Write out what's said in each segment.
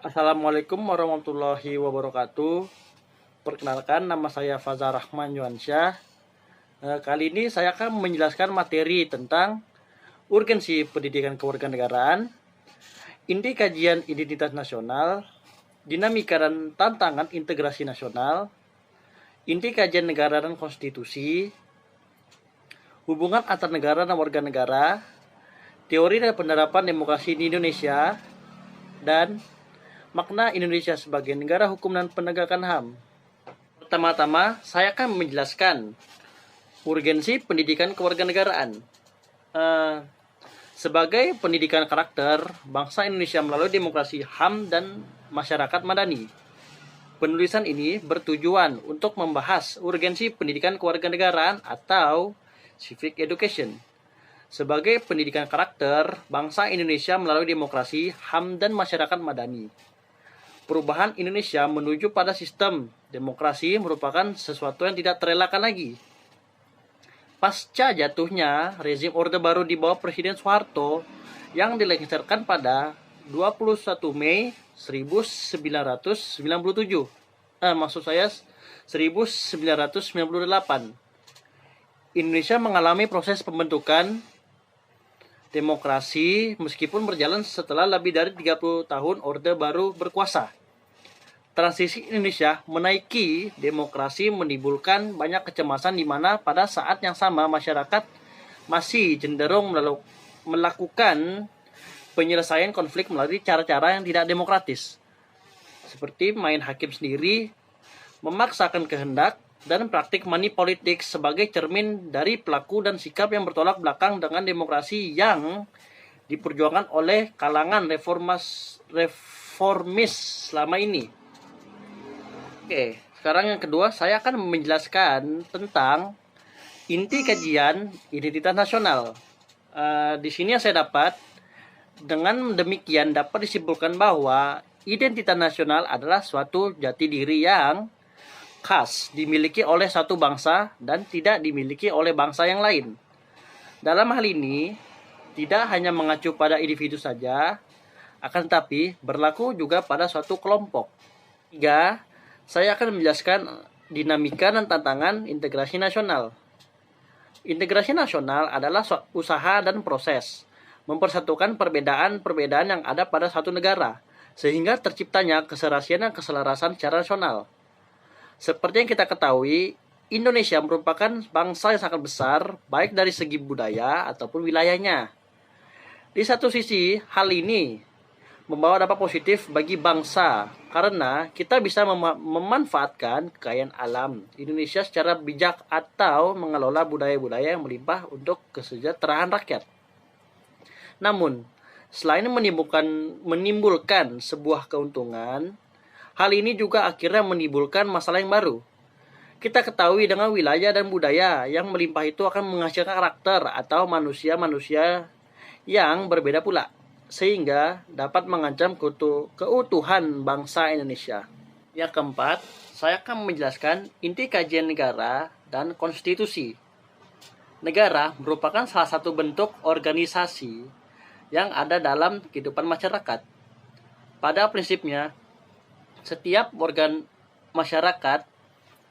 Assalamualaikum warahmatullahi wabarakatuh. Perkenalkan, nama saya Fazar Rahman Yuansyah. Kali ini saya akan menjelaskan materi tentang urgensi pendidikan kewarganegaraan, inti kajian identitas nasional, dinamika dan tantangan integrasi nasional, inti kajian negara dan konstitusi, hubungan antar negara dan warga negara, teori dan penerapan demokrasi di Indonesia, dan makna Indonesia sebagai negara hukum dan penegakan HAM. Pertama-tama, saya akan menjelaskan urgensi pendidikan kewarganegaraan. Sebagai pendidikan karakter bangsa Indonesia melalui demokrasi HAM dan masyarakat madani. Penulisan ini bertujuan untuk membahas urgensi pendidikan kewarganegaraan atau civic education. Sebagai pendidikan karakter bangsa Indonesia melalui demokrasi HAM dan masyarakat madani. Perubahan Indonesia menuju pada sistem demokrasi merupakan sesuatu yang tidak terelakkan lagi. Pasca jatuhnya rezim Orde Baru di bawah Presiden Soeharto yang dilengsarkan pada 21 Mei 1997. Maksud saya 1998. Indonesia mengalami proses pembentukan demokrasi meskipun berjalan setelah lebih dari 30 tahun Orde Baru berkuasa. Transisi Indonesia menaiki demokrasi menimbulkan banyak kecemasan di mana pada saat yang sama masyarakat masih cenderung melakukan penyelesaian konflik melalui cara-cara yang tidak demokratis. Seperti main hakim sendiri, memaksakan kehendak, dan praktik money politik sebagai cermin dari pelaku dan sikap yang bertolak belakang dengan demokrasi yang diperjuangkan oleh kalangan reformis selama ini. Oke, sekarang yang kedua saya akan menjelaskan tentang inti kajian identitas nasional. Di sini yang saya dapat, dengan demikian dapat disimpulkan bahwa identitas nasional adalah suatu jati diri yang khas dimiliki oleh satu bangsa dan tidak dimiliki oleh bangsa yang lain. Dalam hal ini, tidak hanya mengacu pada individu saja, akan tetapi berlaku juga pada suatu kelompok. 3. Saya akan menjelaskan dinamika dan tantangan integrasi nasional. Integrasi nasional adalah usaha dan proses mempersatukan perbedaan-perbedaan yang ada pada satu negara, sehingga terciptanya keserasian dan keselarasan secara nasional. Seperti yang kita ketahui, Indonesia merupakan bangsa yang sangat besar, baik dari segi budaya ataupun wilayahnya. Di satu sisi, hal ini membawa dampak positif bagi bangsa, karena kita bisa memanfaatkan kekayaan alam Indonesia secara bijak atau mengelola budaya-budaya yang melimpah untuk kesejahteraan rakyat. Namun, selain menimbulkan sebuah keuntungan, hal ini juga akhirnya menimbulkan masalah yang baru. Kita ketahui dengan wilayah dan budaya yang melimpah itu akan menghasilkan karakter atau manusia-manusia yang berbeda pula, sehingga dapat mengancam keutuhan bangsa Indonesia. Yang keempat, saya akan menjelaskan inti kajian negara dan konstitusi. Negara merupakan salah satu bentuk organisasi yang ada dalam kehidupan masyarakat. Pada prinsipnya, setiap organ masyarakat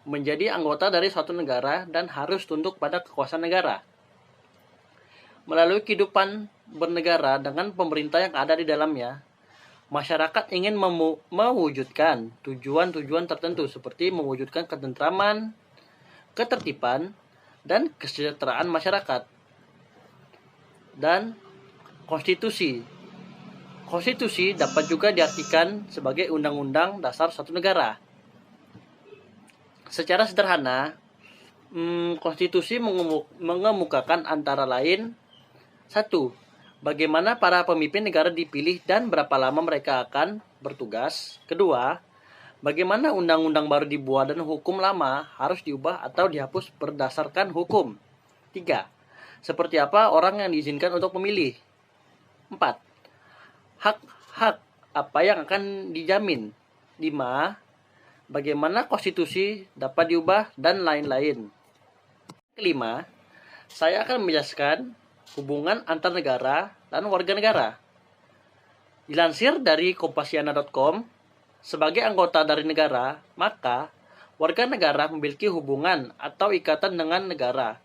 menjadi anggota dari suatu negara dan harus tunduk pada kekuasaan negara. Melalui kehidupan bernegara dengan pemerintah yang ada di dalamnya, masyarakat ingin mewujudkan tujuan-tujuan tertentu seperti mewujudkan ketentraman, ketertiban, dan kesejahteraan masyarakat. Dan konstitusi. Konstitusi dapat juga diartikan sebagai undang-undang dasar suatu negara. Secara sederhana, konstitusi mengemukakan antara lain: 1. Bagaimana para pemimpin negara dipilih dan berapa lama mereka akan bertugas. 2. Bagaimana undang-undang baru dibuat dan hukum lama harus diubah atau dihapus berdasarkan hukum. 3. Seperti apa orang yang diizinkan untuk memilih. 4. Hak-hak apa yang akan dijamin. 5. Bagaimana konstitusi dapat diubah dan lain-lain. Kelima, saya akan menjelaskan hubungan antar negara dan warga negara. Dilansir dari kompasiana.com, sebagai anggota dari negara, maka warga negara memiliki hubungan atau ikatan dengan negara.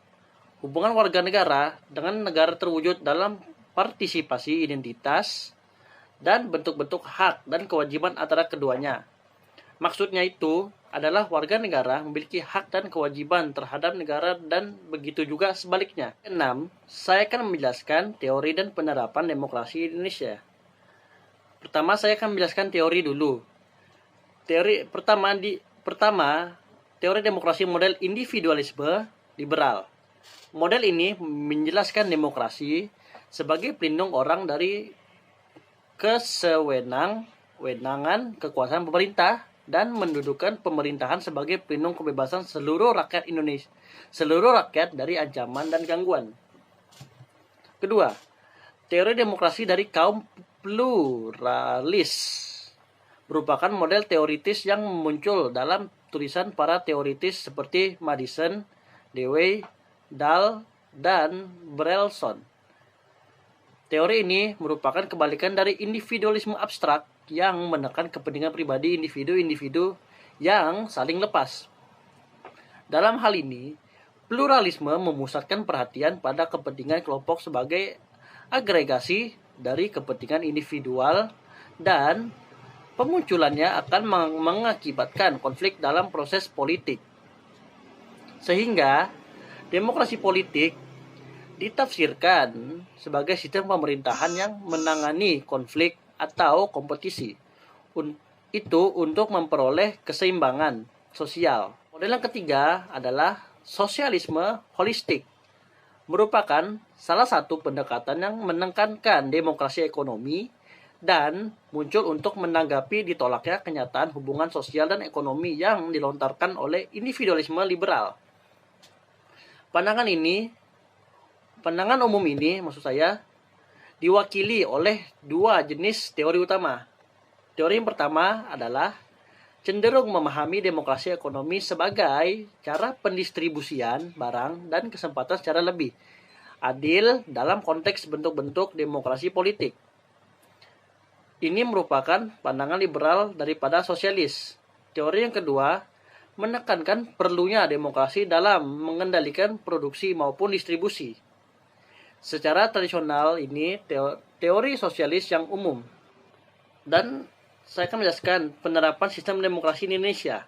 Hubungan warga negara dengan negara terwujud dalam partisipasi identitas dan bentuk-bentuk hak dan kewajiban antara keduanya. Maksudnya itu adalah warga negara memiliki hak dan kewajiban terhadap negara dan begitu juga sebaliknya. 6. Saya akan menjelaskan teori dan penerapan demokrasi Indonesia. Pertama, saya akan menjelaskan teori dulu. Teori pertama, teori demokrasi model individualisme liberal. Model ini menjelaskan demokrasi sebagai pelindung orang dari kesewenang-wenangan kekuasaan pemerintah dan mendudukan pemerintahan sebagai pelindung kebebasan seluruh rakyat Indonesia, seluruh rakyat dari ancaman dan gangguan. Kedua, teori demokrasi dari kaum pluralis merupakan model teoritis yang muncul dalam tulisan para teoritis seperti Madison, Dewey, Dahl, dan Brelson. Teori ini merupakan kebalikan dari individualisme abstrak yang menekan kepentingan pribadi individu-individu yang saling lepas. Dalam hal ini, pluralisme memusatkan perhatian pada kepentingan kelompok sebagai agregasi dari kepentingan individual dan pemunculannya akan mengakibatkan konflik dalam proses politik. Sehingga demokrasi politik ditafsirkan sebagai sistem pemerintahan yang menangani konflik atau kompetisi. Itu untuk memperoleh keseimbangan sosial. Model yang ketiga adalah sosialisme holistik. Merupakan salah satu pendekatan yang menekankan demokrasi ekonomi dan muncul untuk menanggapi ditolaknya kenyataan hubungan sosial dan ekonomi yang dilontarkan oleh individualisme liberal. Pandangan umum ini diwakili oleh dua jenis teori utama. Teori yang pertama adalah cenderung memahami demokrasi ekonomi sebagai cara pendistribusian barang dan kesempatan secara lebih adil dalam konteks bentuk-bentuk demokrasi politik. Ini merupakan pandangan liberal daripada sosialis. Teori yang kedua menekankan perlunya demokrasi dalam mengendalikan produksi maupun distribusi. Secara tradisional ini teori sosialis yang umum. Dan saya akan menjelaskan penerapan sistem demokrasi di Indonesia.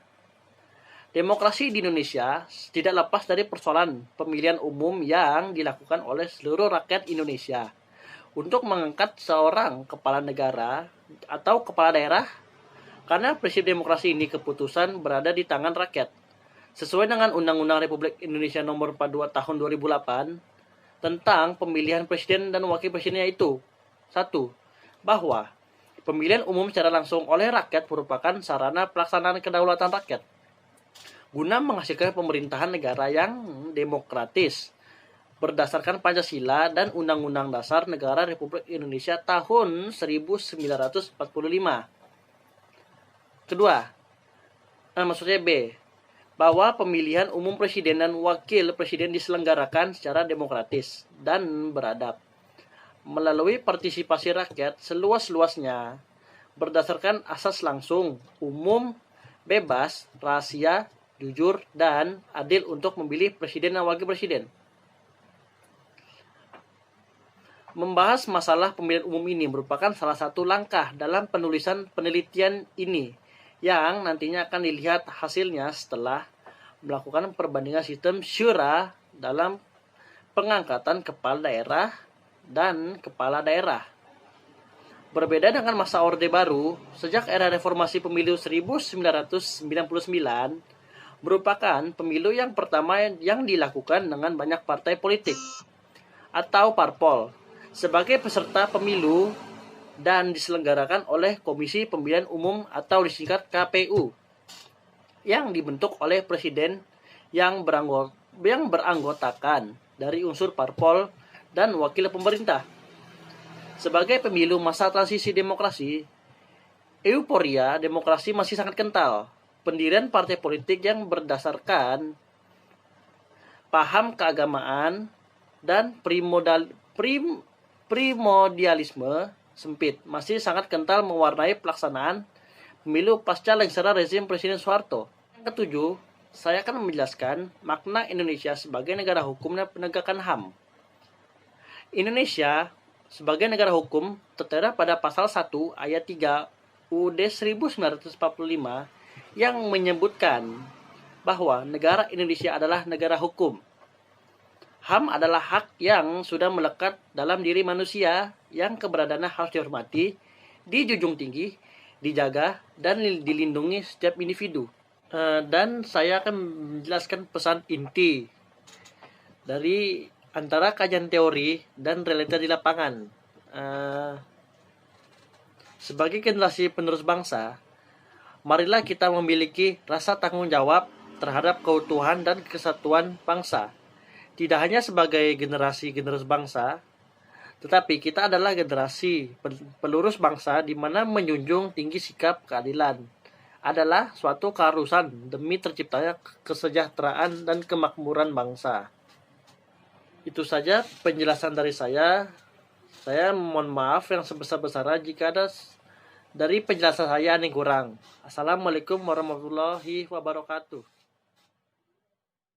Demokrasi di Indonesia tidak lepas dari persoalan pemilihan umum yang dilakukan oleh seluruh rakyat Indonesia untuk mengangkat seorang kepala negara atau kepala daerah, karena prinsip demokrasi ini keputusan berada di tangan rakyat. Sesuai dengan Undang-Undang Republik Indonesia Nomor 42 Tahun 2008 tentang pemilihan presiden dan wakil presidennya itu. 1. Bahwa pemilihan umum secara langsung oleh rakyat merupakan sarana pelaksanaan kedaulatan rakyat guna menghasilkan pemerintahan negara yang demokratis berdasarkan Pancasila dan Undang-Undang Dasar Negara Republik Indonesia tahun 1945. Kedua, B, bahwa pemilihan umum presiden dan wakil presiden diselenggarakan secara demokratis dan beradab melalui partisipasi rakyat seluas-luasnya berdasarkan asas langsung, umum, bebas, rahasia, jujur, dan adil untuk memilih presiden dan wakil presiden. Membahas masalah pemilihan umum ini merupakan salah satu langkah dalam penulisan penelitian ini yang nantinya akan dilihat hasilnya setelah melakukan perbandingan sistem syura dalam pengangkatan kepala daerah dan kepala daerah. Berbeda dengan masa Orde Baru, sejak era reformasi pemilu 1999 merupakan pemilu yang pertama yang dilakukan dengan banyak partai politik atau parpol sebagai peserta pemilu dan diselenggarakan oleh Komisi Pemilihan Umum atau disingkat KPU yang dibentuk oleh presiden yang beranggotakan dari unsur parpol dan wakil pemerintah. Sebagai pemilu masa transisi demokrasi, euforia demokrasi masih sangat kental. Pendirian partai politik yang berdasarkan paham keagamaan dan primordialisme sempit, masih sangat kental mewarnai pelaksanaan pemilu pasca lengsernya rezim Presiden Soeharto. Yang ketujuh, saya akan menjelaskan makna Indonesia sebagai negara hukum dan penegakan HAM. Indonesia sebagai negara hukum tertera pada pasal 1 ayat 3 UUD 1945 yang menyebutkan bahwa negara Indonesia adalah negara hukum. HAM adalah hak yang sudah melekat dalam diri manusia yang keberadaannya harus dihormati, dijunjung tinggi, dijaga, dan dilindungi setiap individu. Dan saya akan menjelaskan pesan inti dari antara kajian teori dan realita di lapangan. Sebagai generasi penerus bangsa, marilah kita memiliki rasa tanggung jawab terhadap keutuhan dan kesatuan bangsa. Tidak hanya sebagai generasi bangsa, tetapi kita adalah generasi pelurus bangsa di mana menjunjung tinggi sikap keadilan adalah suatu keharusan demi terciptanya kesejahteraan dan kemakmuran bangsa. Itu saja penjelasan dari saya. Saya mohon maaf yang sebesar-besarnya jika ada dari penjelasan saya yang kurang. Assalamualaikum warahmatullahi wabarakatuh.